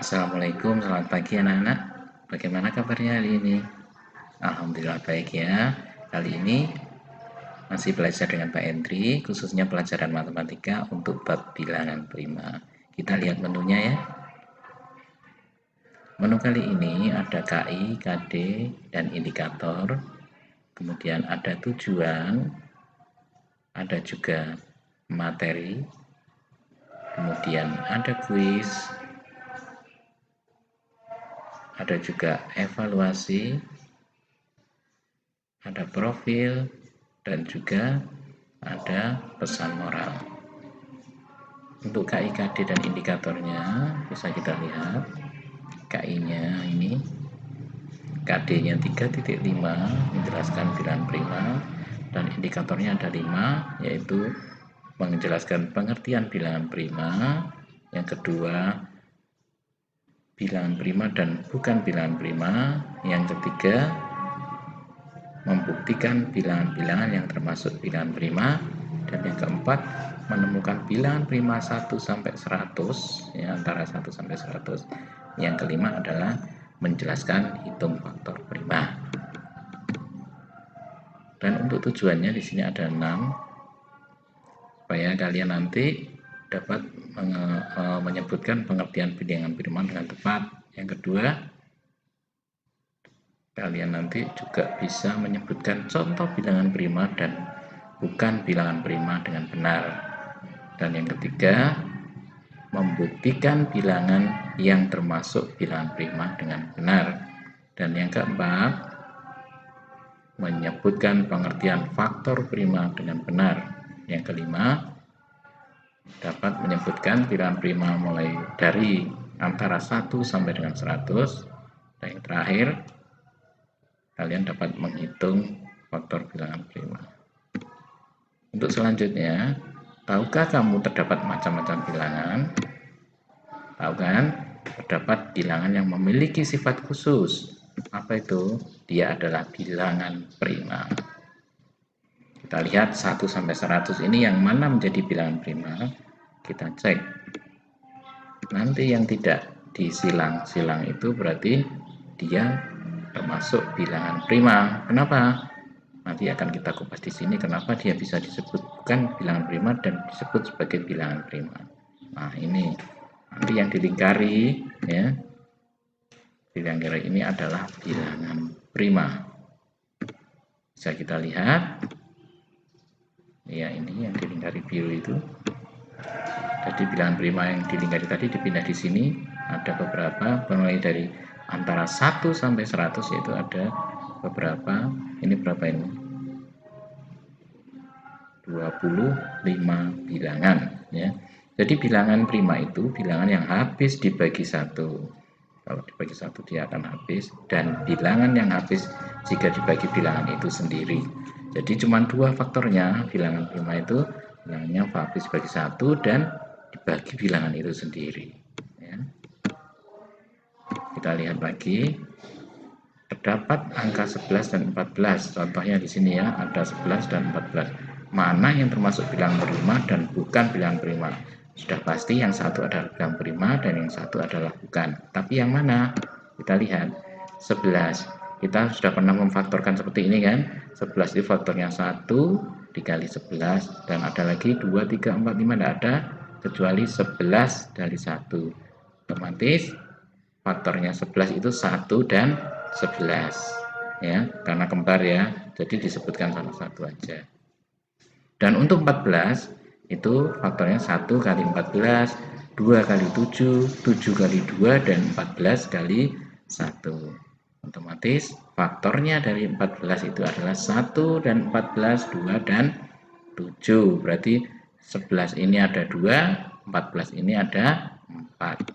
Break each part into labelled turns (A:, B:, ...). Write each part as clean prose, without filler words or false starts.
A: Assalamualaikum, selamat pagi anak-anak. Bagaimana kabarnya hari ini? Alhamdulillah baik ya. Kali ini masih belajar dengan Pak Endri, khususnya pelajaran matematika untuk bab bilangan prima. Kita lihat menunya ya. Menu kali ini ada KI, KD, dan indikator. Kemudian ada tujuan, ada juga materi, kemudian ada kuis, ada juga evaluasi, ada profil, dan juga ada pesan moral. Untuk KI, KD, dan indikatornya bisa kita lihat. KI-nya ini, KD-nya 3.5 menjelaskan bilangan prima, dan indikatornya ada 5, yaitu menjelaskan pengertian bilangan prima. Yang kedua, bilangan prima dan bukan bilangan prima. Yang ketiga, membuktikan bilangan-bilangan yang termasuk bilangan prima. Dan yang keempat, menemukan bilangan prima 1 sampai 100 ya, antara 1 sampai 100. Yang kelima adalah menjelaskan hitung faktor prima. Dan untuk tujuannya di sini ada 6, supaya kalian nanti dapat menyebutkan pengertian bilangan prima dengan tepat. Yang kedua, kalian nanti juga bisa menyebutkan contoh bilangan prima dan bukan bilangan prima dengan benar. Dan yang ketiga, membuktikan bilangan yang termasuk bilangan prima dengan benar. Dan yang keempat, menyebutkan pengertian faktor prima dengan benar. Yang kelima, dapat menyebutkan bilangan prima mulai dari antara 1 sampai dengan 100. Dan yang terakhir, kalian dapat menghitung faktor bilangan prima. Untuk selanjutnya, tahukah kamu terdapat macam-macam bilangan? Tahu kan? Terdapat bilangan yang memiliki sifat khusus. Apa itu? Dia adalah bilangan prima. Kita lihat 1 sampai 100 ini yang mana menjadi bilangan prima? Kita cek. Nanti yang tidak disilang-silang itu berarti dia termasuk bilangan prima. Kenapa? Nanti akan kita kupas di sini kenapa dia bisa disebut bukan bilangan prima dan disebut sebagai bilangan prima. Nah, ini nanti yang dilingkari ya. Bilangan ini adalah bilangan prima. Bisa kita lihat. Ya, ini yang dilingkari biru itu. Jadi bilangan prima yang dilingkari tadi dipindah di sini. Ada beberapa mulai dari antara 1 sampai 100, yaitu ada beberapa. Ini berapa ini? 25 bilangan ya. Jadi bilangan prima itu bilangan yang habis dibagi 1. Kalau dibagi 1 dia akan habis, dan bilangan yang habis jika dibagi bilangan itu sendiri. Jadi cuma 2 faktornya bilangan prima itu, bilangannya habis bagi 1 dan dibagi bilangan itu sendiri ya. Kita lihat lagi. Terdapat angka 11 dan 14. Contohnya di sini ya, ada 11 dan 14. Mana yang termasuk bilangan prima dan bukan bilangan prima? Sudah pasti yang satu adalah bilangan prima dan yang satu adalah bukan. Tapi yang mana? Kita lihat 11. Kita sudah pernah memfaktorkan seperti ini kan? 11 itu faktornya 1 dikali 11, dan ada lagi 2, 3, 4, 5, tidak ada kecuali 11 dari 1. Otomatis faktornya 11 itu 1 dan 11 ya, karena kembar ya, jadi disebutkan salah satu aja. Dan untuk 14 itu faktornya 1 kali 14, 2 kali 7, 7 kali 2, dan 14 kali 1. Otomatis faktornya dari 14 itu adalah 1 dan 14, 2 dan 7. Berarti 11 ini ada 2, 14 ini ada 4.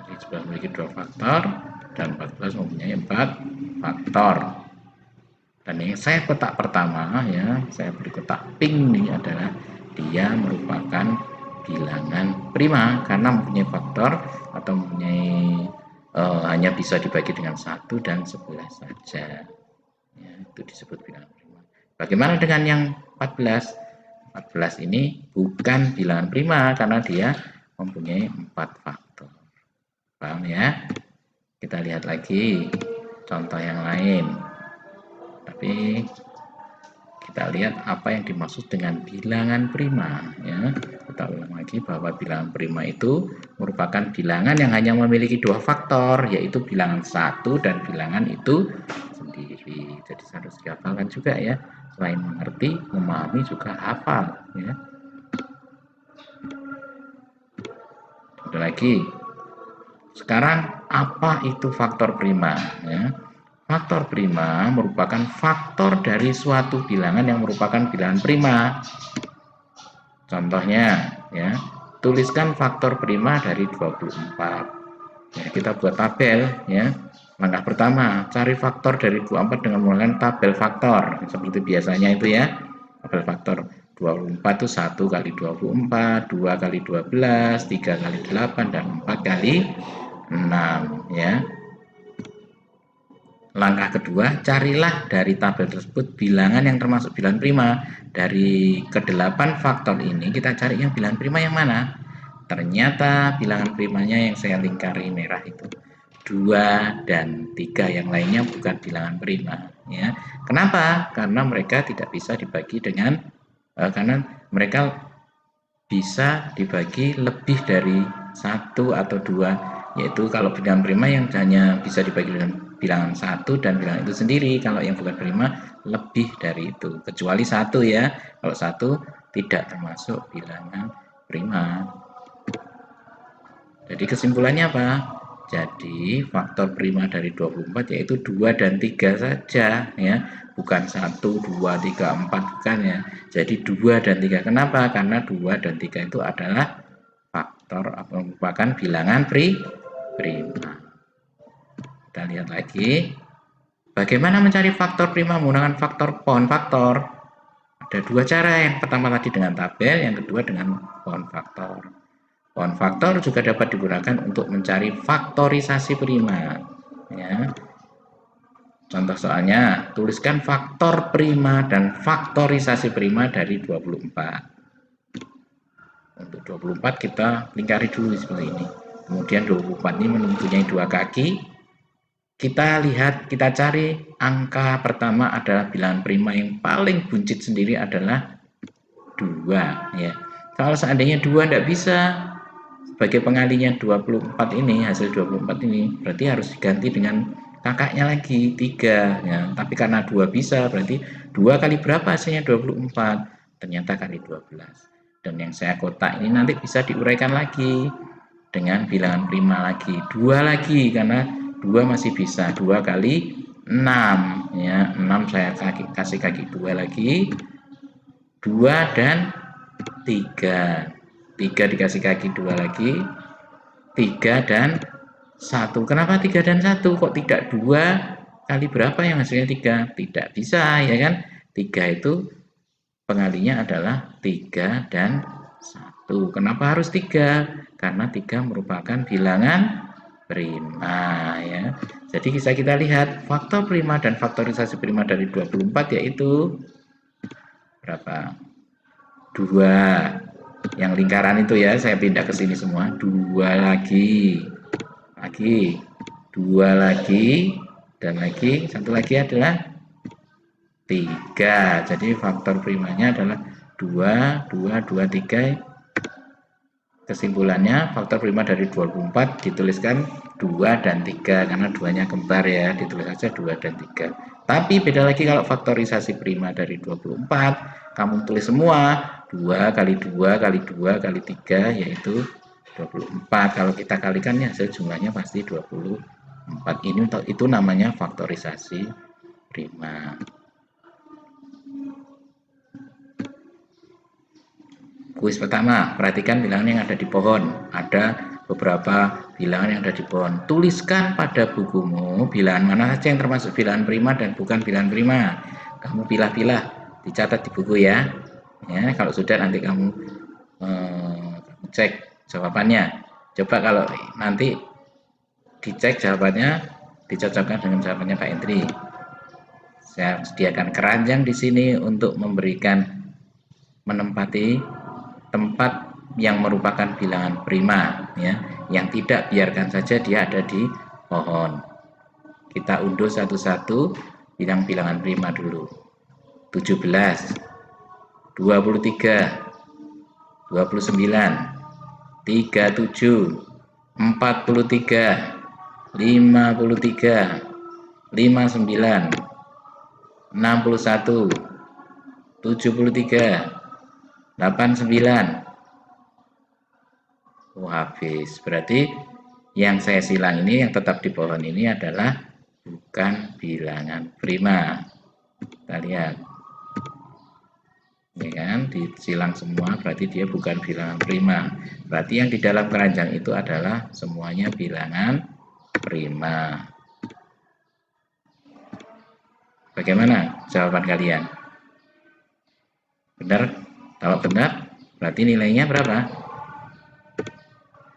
A: Jadi 11 memiliki 2 faktor dan 14 mempunyai 4 faktor. Dan yang saya kotak pertama ya, saya beri kotak pink ini adalah dia merupakan bilangan prima karena mempunyai faktor atau mempunyai hanya bisa dibagi dengan 1 dan 11 saja. Ya, itu disebut bilangan prima. Bagaimana dengan yang 14? 14 ini bukan bilangan prima karena dia mempunyai 4 faktor. Paham ya? Kita lihat lagi contoh yang lain. Tapi kita lihat apa yang dimaksud dengan bilangan prima ya. Kita ulang lagi bahwa bilangan prima itu merupakan bilangan yang hanya memiliki dua faktor, yaitu bilangan satu dan bilangan itu sendiri. Jadi harus dihafalkan juga ya. Selain mengerti, memahami juga hafal ya. Ada lagi. Sekarang apa itu faktor prima ya? Faktor prima merupakan faktor dari suatu bilangan yang merupakan bilangan prima. Contohnya ya, tuliskan faktor prima dari 24. Ya, kita buat tabel ya. Langkah pertama, cari faktor dari 24 dengan menggunakan tabel faktor. Seperti biasanya itu ya. Tabel faktor 24 itu 1 kali 24, 2 kali 12, 3 kali 8, dan 4 kali 6 ya. Langkah kedua, carilah dari tabel tersebut bilangan yang termasuk bilangan prima. Dari ke-8 faktor ini kita cari yang bilangan prima yang mana? Ternyata bilangan primanya yang saya lingkari merah itu 2 dan 3, yang lainnya bukan bilangan prima ya. Kenapa? Karena mereka tidak bisa dibagi dengan karena mereka bisa dibagi lebih dari 1 atau 2, yaitu kalau bilangan prima yang hanya bisa dibagi dengan bilangan 1 dan bilangan itu sendiri. Kalau yang bukan prima lebih dari itu, kecuali 1 ya. Kalau 1 tidak termasuk bilangan prima. Jadi kesimpulannya apa? Jadi faktor prima dari 24 yaitu 2 dan 3 saja ya. Bukan 1, 2, 3, 4 bukan ya. Jadi 2 dan 3. Kenapa? Karena 2 dan 3 itu adalah faktor merupakan bilangan prima. Kita lihat lagi. Bagaimana mencari faktor prima menggunakan pohon faktor? Ada dua cara. Yang pertama tadi dengan tabel, yang kedua dengan pohon faktor. Pohon faktor juga dapat digunakan untuk mencari faktorisasi prima. Ya. Contoh soalnya, tuliskan faktor prima dan faktorisasi prima dari 24. Untuk 24 kita lingkari dulu seperti ini. Kemudian 24 ini mempunyai dua kaki. Kita lihat, kita cari angka pertama adalah bilangan prima yang paling buncit sendiri adalah 2 ya. Kalau seandainya 2 tidak bisa sebagai pengalinya 24 ini, hasil 24 ini berarti harus diganti dengan kakaknya lagi 3 ya. Tapi karena 2 bisa, berarti 2 kali berapa hasilnya? 24. Ternyata kali 12. Dan yang saya kotak ini nanti bisa diuraikan lagi dengan bilangan prima lagi, 2 lagi, karena 2 masih bisa. 2 kali 6 ya. 6 saya kasih kaki 2 lagi, 2 dan 3. 3 dikasih kaki 2 lagi, 3 dan 1. Kenapa 3 dan 1? Kok tidak 2 kali berapa yang hasilnya 3? Tidak bisa ya kan. 3 itu pengalinya adalah 3 dan 1. Kenapa harus 3? Karena 3 merupakan bilangan prima ya. Jadi bisa kita lihat faktor prima dan faktorisasi prima dari 24 yaitu berapa? 2. Yang lingkaran itu ya, saya pindah ke sini semua. 2 lagi, 2 lagi, dan lagi, satu lagi adalah 3. Jadi faktor primanya adalah 2, 2, 2, 3. Kesimpulannya faktor prima dari 24 dituliskan 2 dan 3 karena 2-nya kembar ya, ditulis saja 2 dan 3. Tapi beda lagi kalau faktorisasi prima dari 24, kamu tulis semua 2 kali 2 kali 2 kali 3 yaitu 24. Kalau kita kalikan ya hasil jumlahnya pasti 24. Ini itu namanya faktorisasi prima. Kuis pertama, perhatikan bilangan yang ada di pohon. Ada beberapa bilangan yang ada di pohon. Tuliskan pada bukumu bilangan mana saja yang termasuk bilangan prima dan bukan bilangan prima. Kamu pilah-pilah, dicatat di buku ya. Ya, kalau sudah nanti kamu cek jawabannya. Coba kalau nanti dicek jawabannya, dicocokkan dengan jawabannya Pak Indri. Saya sediakan keranjang di sini untuk menempati tempat yang merupakan bilangan prima, ya, yang tidak biarkan saja dia ada di pohon. Kita unduh satu-satu bilangan prima dulu. 17, 23, 29, 37, 43, 53, 59, 61, 73, 89. Habis. Berarti yang saya silang ini, yang tetap di pohon ini adalah bukan bilangan prima. Kita lihat. Ya kan, disilang semua berarti dia bukan bilangan prima. Berarti yang di dalam keranjang itu adalah semuanya bilangan prima. Bagaimana jawaban kalian? Benar? Kalau benar, berarti nilainya berapa?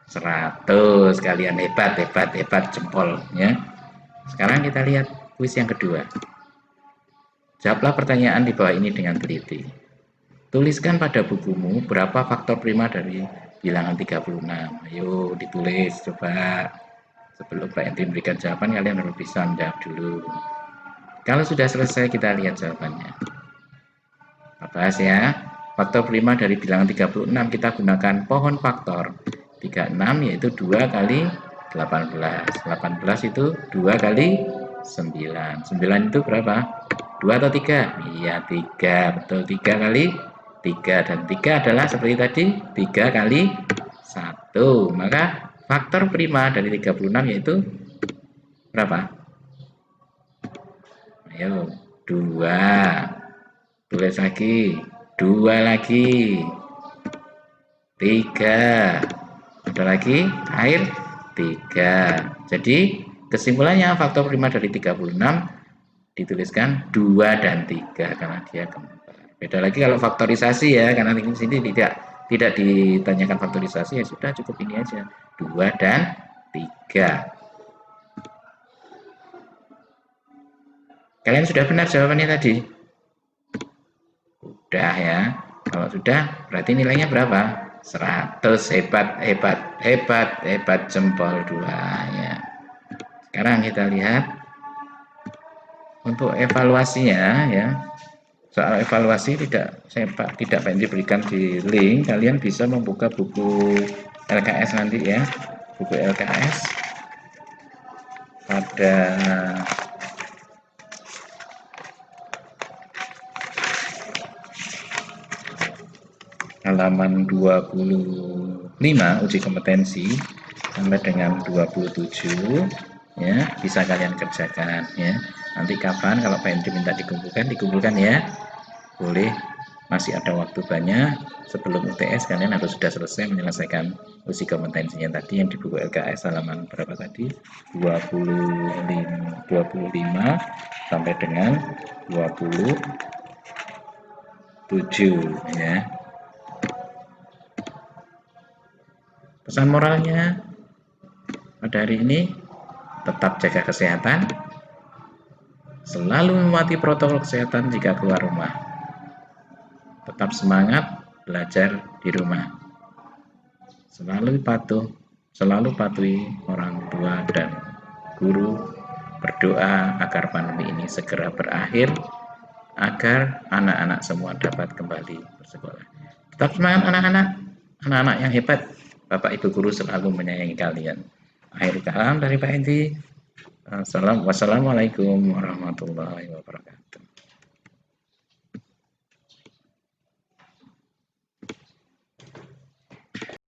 A: 100. Kalian hebat, hebat, hebat, jempol, ya. Sekarang kita lihat kuis yang kedua. Jawablah pertanyaan di bawah ini dengan teliti. Tuliskan pada bukumu berapa faktor prima dari bilangan 36. Ayo ditulis coba. Sebelum Pak Hendri memberikan jawaban, kalian harus bisa menjawab dulu. Kalau sudah selesai, kita lihat jawabannya. Kita bahas ya. Faktor prima dari bilangan 36 kita gunakan pohon faktor. 36 yaitu 2 kali 18. 18 itu 2 kali 9. 9 itu berapa? 2 atau 3? Iya, 3. Betul, 3 kali 3. Dan 3 adalah seperti tadi, 3 kali 1. Maka faktor prima dari 36 yaitu berapa? Ayo, 2. Tulis lagi, 2 lagi, 3, ada lagi, air 3. Jadi kesimpulannya faktor prima dari 36 dituliskan 2 dan 3 karena dia kembar. Beda lagi kalau faktorisasi ya, karena di sini tidak ditanyakan faktorisasi, ya sudah cukup ini aja, 2 dan 3. Kalian sudah benar jawabannya tadi? Udah ya. Kalau sudah, berarti nilainya berapa? 100. Hebat, hebat, hebat, hebat, jempol 2 ya. Sekarang kita lihat untuk evaluasinya ya. Soal evaluasi tidak Pak diberikan di link, kalian bisa membuka buku LKS nanti ya. Buku LKS pada halaman 25 uji kompetensi sampai dengan 27 ya, bisa kalian kerjakan ya. Nanti kapan kalau Pak Hendri minta dikumpulkan ya, boleh, masih ada waktu banyak sebelum UTS. Kalian harus sudah selesai menyelesaikan uji kompetensinya tadi yang di buku LKS halaman berapa tadi, 25 sampai dengan 27 ya. Pesan moralnya pada hari ini, tetap jaga kesehatan, selalu mematuhi protokol kesehatan jika keluar rumah, tetap semangat belajar di rumah, selalu patuhi orang tua dan guru, berdoa agar pandemi ini segera berakhir, agar anak-anak semua dapat kembali bersekolah. Tetap semangat anak-anak yang hebat. Bapak Ibu guru selalu menyayangi kalian. Akhir kalam dari Pak Hendri. Wassalamualaikum warahmatullahi wabarakatuh.